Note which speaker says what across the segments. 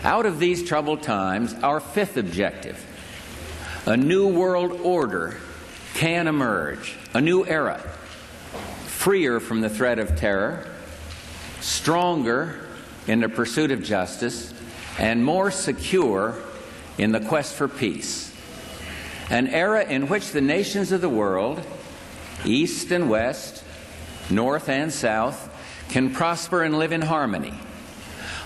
Speaker 1: Out of these troubled times, our fifth objective, a new world order, can emerge, a new era, freer from the threat of terror, stronger in the pursuit of justice, and more secure in the quest for peace. An era in which the nations of the world, East and West, North and South, can prosper and live in harmony.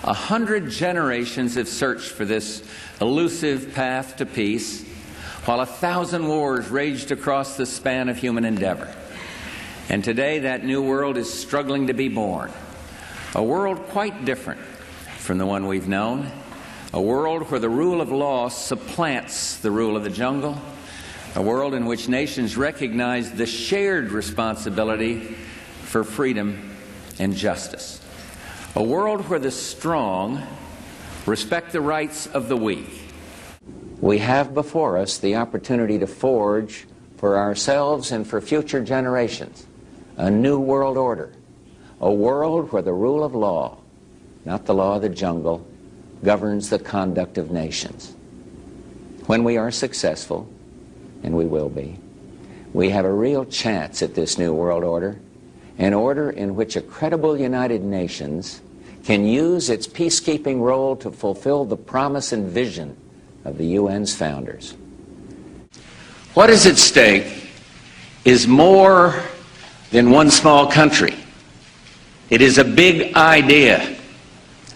Speaker 1: 100 generations have searched for this elusive path to peace, while 1,000 wars raged across the span of human endeavor. And today that new world is struggling to be born. A world quite different from the one we've known. A world where the rule of law supplants the rule of the jungle. A world in which nations recognize the shared responsibility for freedom and justice. A world where the strong respect the rights of the weak. We have before us the opportunity to forge for ourselves and for future generations a new world order. A world where the rule of law, not the law of the jungle, governs the conduct of nations. When we are successful, and we will be, we have a real chance at this new world order, an order in which a credible United Nations can use its peacekeeping role to fulfill the promise and vision of the UN's founders. What is at stake is more than one small country. It is a big idea,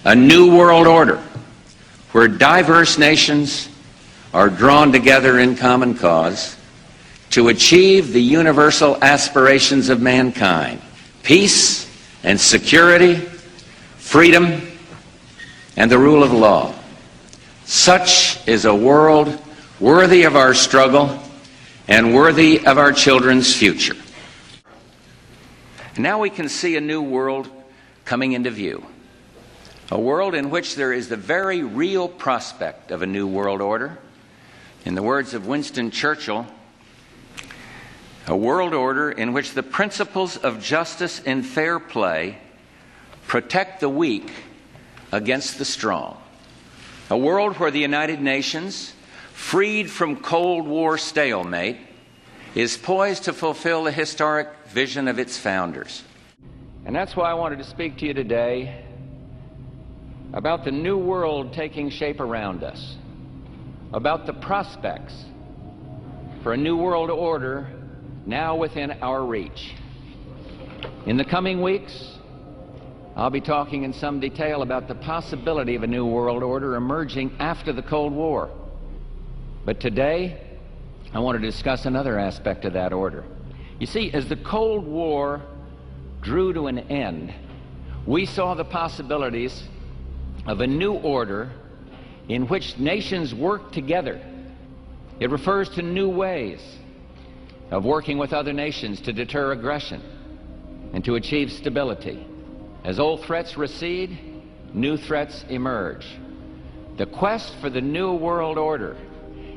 Speaker 1: a new world order, where diverse nations are drawn together in common cause to achieve the universal aspirations of mankind: peace and security, freedom, and the rule of law. Such is a world worthy of our struggle and worthy of our children's future. Now we can see a new world coming into view. A world in which there is the very real prospect of a new world order. In the words of Winston Churchill, a world order in which the principles of justice and fair play protect the weak against the strong. A world where the United Nations, freed from Cold War stalemate, is poised to fulfill the historic vision of its founders. And that's why I wanted to speak to you today about the new world taking shape around us, about the prospects for a new world order now within our reach. In the coming weeks, I'll be talking in some detail about the possibility of a new world order emerging after the Cold War. But today, I want to discuss another aspect of that order. You see, as the Cold War drew to an end, we saw the possibilities of a new order in which nations work together. It refers to new ways of working with other nations to deter aggression and to achieve stability. As old threats recede, new threats emerge. The quest for the new world order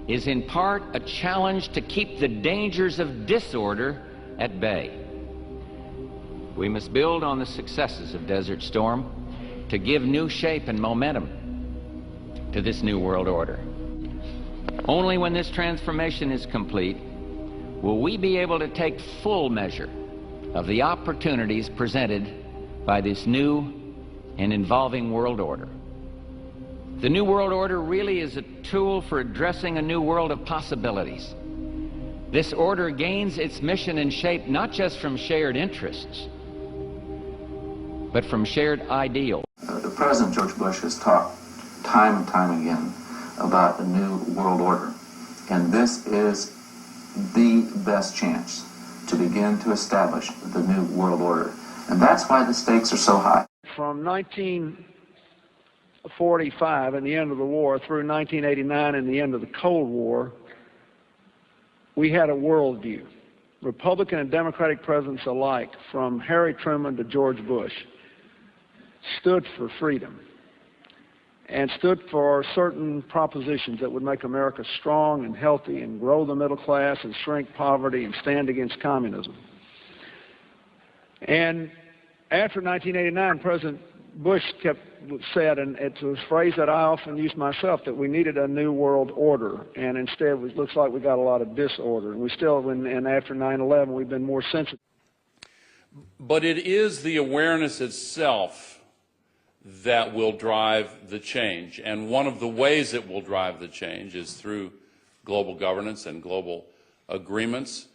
Speaker 1: is in part a challenge to keep the dangers of disorder at bay. We must build on the successes of Desert Storm to give new shape and momentum to this new world order. Only when this transformation is complete will we be able to take full measure of the opportunities presented by this new and evolving world order. The new world order really is a tool for addressing a new world of possibilities. This order gains its mission and shape not just from shared interests, but from shared ideals.
Speaker 2: The President George Bush has talked time and time again about a new world order, and this is the best chance to begin to establish the new world order, and that's why the stakes are so high.
Speaker 3: From 1945 and the end of the war through 1989 and the end of the Cold War, we had a worldview. Republican and Democratic presidents alike, from Harry Truman to George Bush, stood for freedom and stood for certain propositions that would make America strong and healthy and grow the middle class and shrink poverty and stand against communism. And after 1989, President Bush said, and it's a phrase that I often use myself, that we needed a new world order, and instead it looks like we got a lot of disorder. And we still, and after 9/11, we've been more sensitive.
Speaker 4: But it is the awareness itself that will drive the change. And one of the ways it will drive the change is through global governance and global agreements.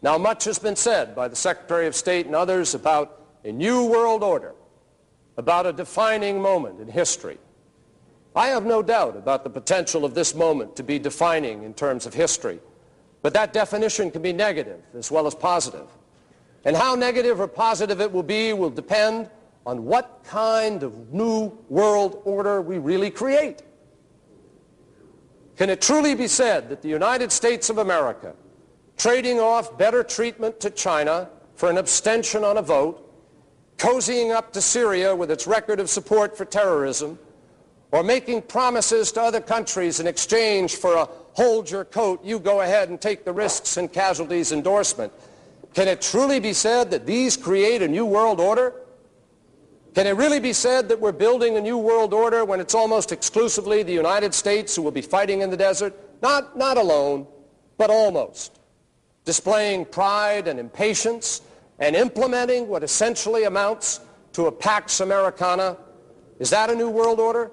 Speaker 5: Now, much has been said by the Secretary of State and others about a new world order, about a defining moment in history. I have no doubt about the potential of this moment to be defining in terms of history, but that definition can be negative as well as positive. And how negative or positive it will be will depend on what kind of new world order we really create. Can it truly be said that the United States of America, trading off better treatment to China for an abstention on a vote, cozying up to Syria with its record of support for terrorism, or making promises to other countries in exchange for a hold your coat, you go ahead and take the risks and casualties endorsement, can it truly be said that these create a new world order? Can it really be said that we're building a new world order when it's almost exclusively the United States who will be fighting in the desert? Not alone, but almost. Displaying pride and impatience and implementing what essentially amounts to a Pax Americana. Is that a new world order?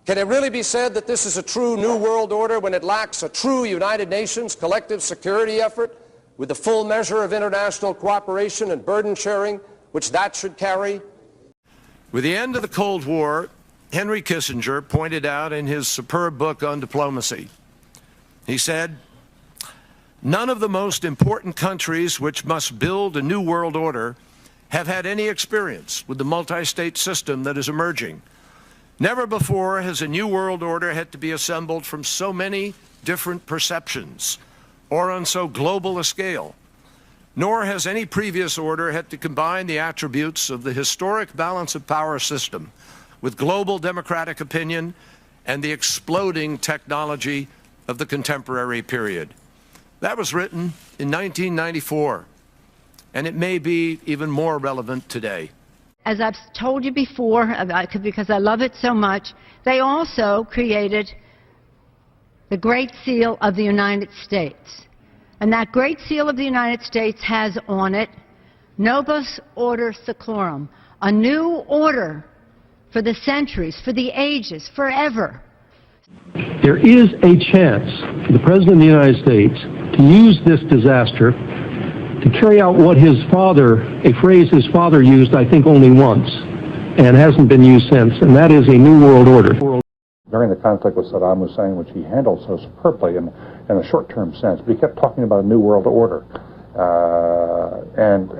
Speaker 5: Can it really be said that this is a true new world order when it lacks a true United Nations collective security effort with the full measure of international cooperation and burden sharing which that should carry?
Speaker 6: With the end of the Cold War, Henry Kissinger pointed out in his superb book on diplomacy, he said, "None of the most important countries which must build a new world order have had any experience with the multi-state system that is emerging. Never before has a new world order had to be assembled from so many different perceptions or on so global a scale. Nor has any previous order had to combine the attributes of the historic balance of power system with global democratic opinion and the exploding technology of the contemporary period." That was written in 1994, and it may be even more relevant today.
Speaker 7: As I've told you before, because I love it so much, they also created the Great Seal of the United States. And that Great Seal of the United States has on it, Novus Order Seclorum, a new order for the centuries, for the ages, forever.
Speaker 8: There is a chance for the President of the United States to use this disaster to carry out what his father, a phrase his father used, I think, only once, and hasn't been used since, and that is a new world order.
Speaker 9: During the conflict with Saddam Hussein, which he handled so superbly in a short-term sense, but he kept talking about a new world order. And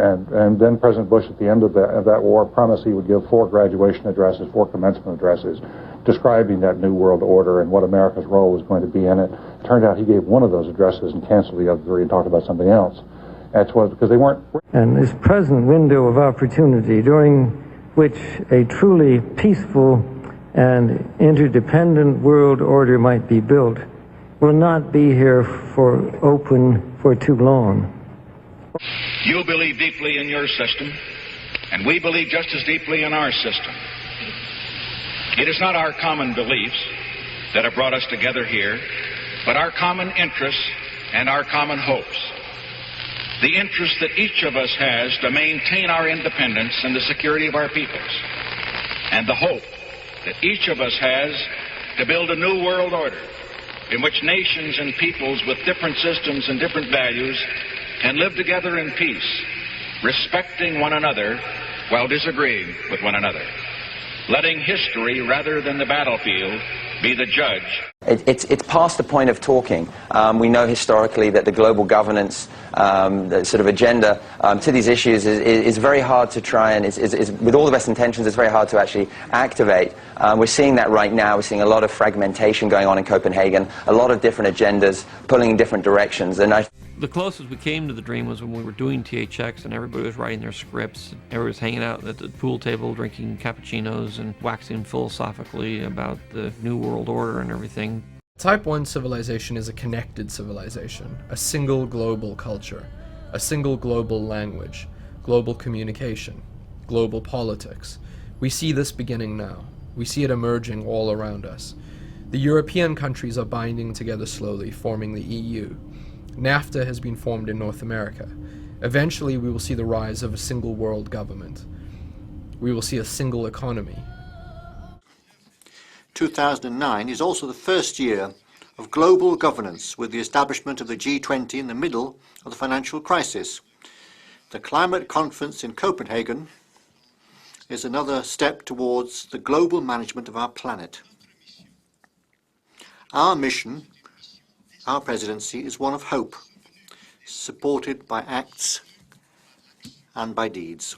Speaker 9: then President Bush, at the end of that war, promised he would give 4 graduation addresses, 4 commencement addresses, describing that new world order and what America's role was going to be in it. It turned out he gave one of those addresses and canceled the other 3 and talked about something else. That's what, because they weren't.
Speaker 10: And this present window of opportunity, during which a truly peaceful and interdependent world order might be built, will not be here for too long.
Speaker 11: You believe deeply in your system, and we believe just as deeply in our system. It is not our common beliefs that have brought us together here, but our common interests and our common hopes. The interest that each of us has to maintain our independence and the security of our peoples, and the hope that each of us has to build a new world order in which nations and peoples with different systems and different values can live together in peace, respecting one another while disagreeing with one another, letting history rather than the battlefield be the judge.
Speaker 12: It's past the point of talking. We know historically that the global governance the sort of agenda to these issues is very hard to try and, with all the best intentions, it's very hard to actually activate. We're seeing that right now. We're seeing a lot of fragmentation going on in Copenhagen, a lot of different agendas pulling in different directions. And
Speaker 13: the closest we came to the dream was when we were doing THX and everybody was writing their scripts. Everybody was hanging out at the pool table drinking cappuccinos and waxing philosophically about the New World Order and everything.
Speaker 14: Type 1 civilization is a connected civilization, a single global culture, a single global language, global communication. global politics. We see this beginning now. We see it emerging all around us. The European countries are binding together slowly, forming the EU. NAFTA has been formed in North America. Eventually, we will see the rise of a single world government. We will see a single economy.
Speaker 15: 2009 is also the first year of global governance, with the establishment of the G20 in the middle of the financial crisis. The climate conference in Copenhagen is another step towards the global management of our planet. Our mission, our presidency, is one of hope, supported by acts and by deeds.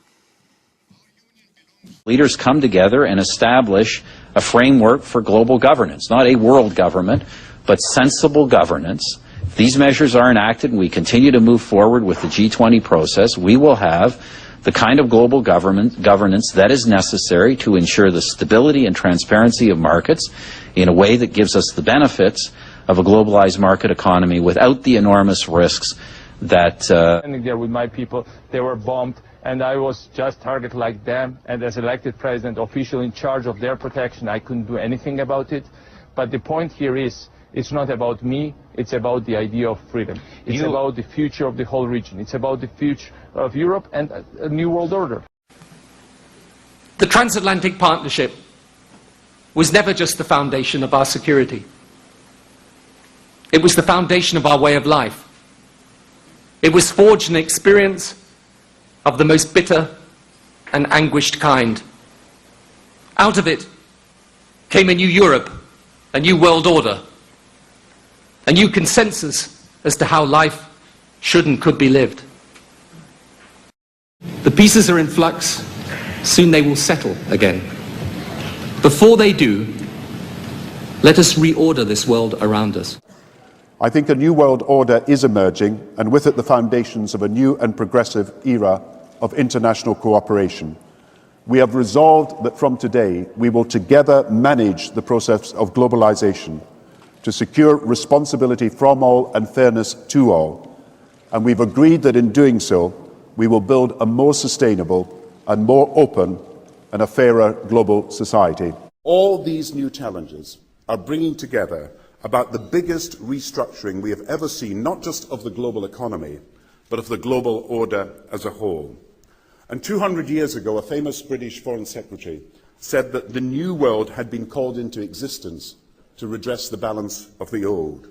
Speaker 16: Leaders come together and establish a framework for global governance, not a world government, but sensible governance. If these measures are enacted and we continue to move forward with the G20 process, we will have the kind of global governance that is necessary to ensure the stability and transparency of markets in a way that gives us the benefits of a globalized market economy without the enormous risks that...
Speaker 17: Standing there with my people, they were bombed, and I was just targeted like them, and as elected president, official in charge of their protection, I couldn't do anything about it. But the point here is, it's not about me, it's about the idea of freedom. It's about the future of the whole region. It's about the future of Europe and a new world order.
Speaker 18: The transatlantic partnership was never just the foundation of our security. It was the foundation of our way of life. It was forged an experience of the most bitter and anguished kind. Out of it came a new Europe, a new world order, a new consensus as to how life should and could be lived. The pieces are in flux. Soon they will settle again. Before they do, let us reorder this world around us.
Speaker 19: I think a new world order is emerging, and with it the foundations of a new and progressive era of international cooperation. We have resolved that from today we will together manage the process of globalization to secure responsibility from all and fairness to all. And we've agreed that in doing so, we will build a more sustainable and more open and a fairer global society.
Speaker 20: All these new challenges are bringing together about the biggest restructuring we have ever seen, not just of the global economy, but of the global order as a whole. And 200 years ago, a famous British Foreign Secretary said that the new world had been called into existence to redress the balance of the old.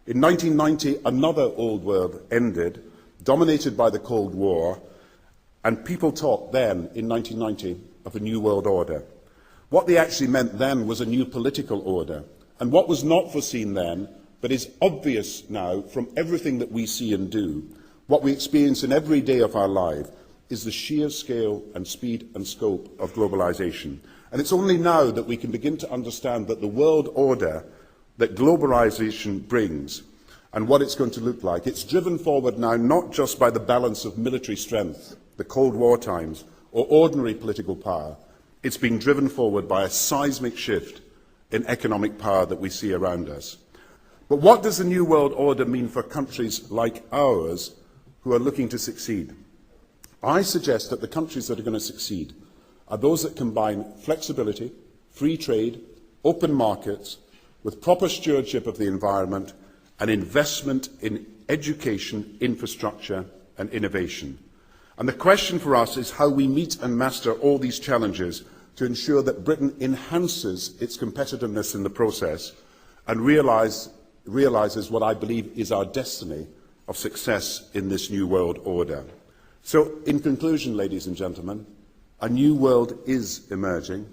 Speaker 20: In 1990, another old world ended, dominated by the Cold War, and people talked then, in 1990, of a new world order. What they actually meant then was a new political order. And what was not foreseen then, but is obvious now from everything that we see and do, what we experience in every day of our life, is the sheer scale and speed and scope of globalization. And it's only now that we can begin to understand that the world order that globalization brings and what it's going to look like, it's driven forward now not just by the balance of military strength, the Cold War times, or ordinary political power. It's being driven forward by a seismic shift in economic power that we see around us. But what does the new world order mean for countries like ours who are looking to succeed? I suggest that the countries that are going to succeed are those that combine flexibility, free trade, open markets, with proper stewardship of the environment and investment in education, infrastructure and innovation. And the question for us is how we meet and master all these challenges to ensure that Britain enhances its competitiveness in the process and realises what I believe is our destiny of success in this new world order. So, in conclusion, ladies and gentlemen, a new world is emerging.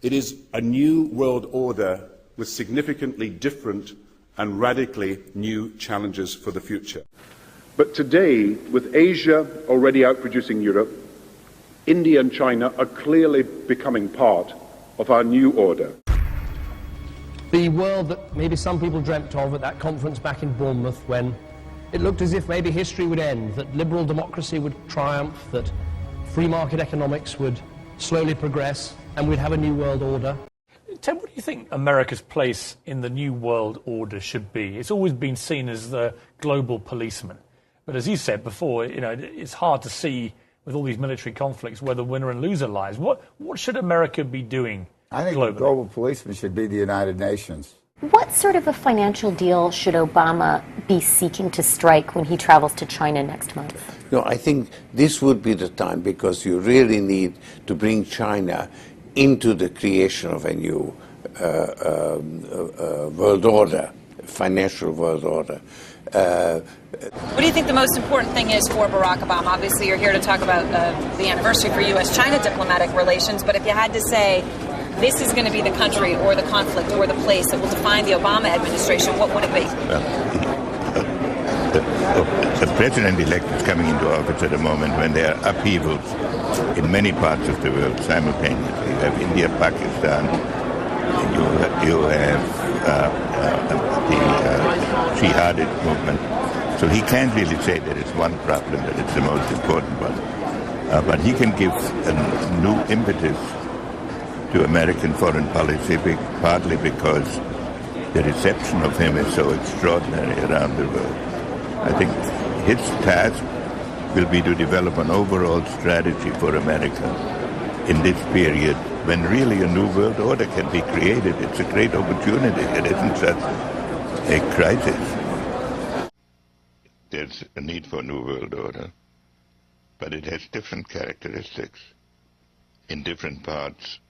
Speaker 20: It is a new world order with significantly different and radically new challenges for the future.
Speaker 21: But today, with Asia already outproducing Europe, India and China are clearly becoming part of our new order.
Speaker 22: The world that maybe some people dreamt of at that conference back in Bournemouth, when it looked as if maybe history would end, that liberal democracy would triumph, that free market economics would slowly progress, and we'd have a new world order.
Speaker 23: Ted, what do you think America's place in the new world order should be? It's always been seen as the global policeman. But as you said before, it's hard to see with all these military conflicts where the winner and loser lies. What should America be doing
Speaker 1: I think
Speaker 23: globally?
Speaker 1: the global policeman should be the United Nations.
Speaker 2: What sort of a financial deal should Obama be seeking to strike when he travels to China next month?
Speaker 3: No, I think this would be the time, because you really need to bring China into the creation of a new world order, financial world order.
Speaker 24: What do you think the most important thing is for Barack Obama? Obviously, you're here to talk about the anniversary for U.S.-China diplomatic relations, but if you had to say this is going to be the country or the conflict or the place that will define the Obama administration, what would it be?
Speaker 25: The president-elect is coming into office at a moment when there are upheavals in many parts of the world simultaneously. You have India, Pakistan, you have the jihadist movement. So he can't really say that it's one problem, that it's the most important one. But he can give a new impetus to American foreign policy, partly because the reception of him is so extraordinary around the world. I think his task will be to develop an overall strategy for America in this period when really a new world order can be created. It's a great opportunity. It isn't just a crisis. There's a need for a new world order, but it has different characteristics in different parts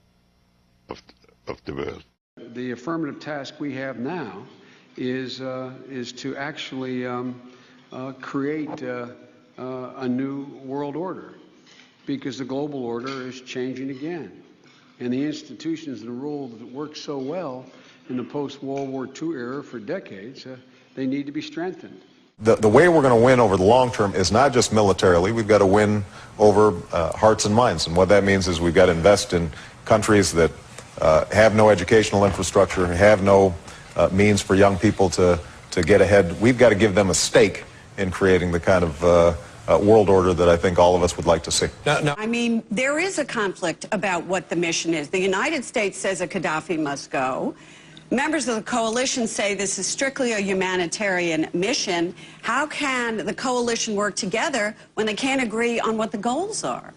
Speaker 25: of the world.
Speaker 26: The affirmative task we have now is to actually create a new world order, because the global order is changing again. And the institutions and rules that worked so well in the post-World War II era for decades, they need to be strengthened.
Speaker 27: The way we're going to win over the long term is not just militarily. We've got to win over hearts and minds. And what that means is we've got to invest in countries that have no educational infrastructure, have no means for young people to get ahead. We've got to give them a stake in creating the kind of world order that I think all of us would like to see.
Speaker 28: I mean, there is a conflict about what the mission is. The United States says that Gaddafi must go. Members of the coalition say this is strictly a humanitarian mission. How can the coalition work together when they can't agree on what the goals are?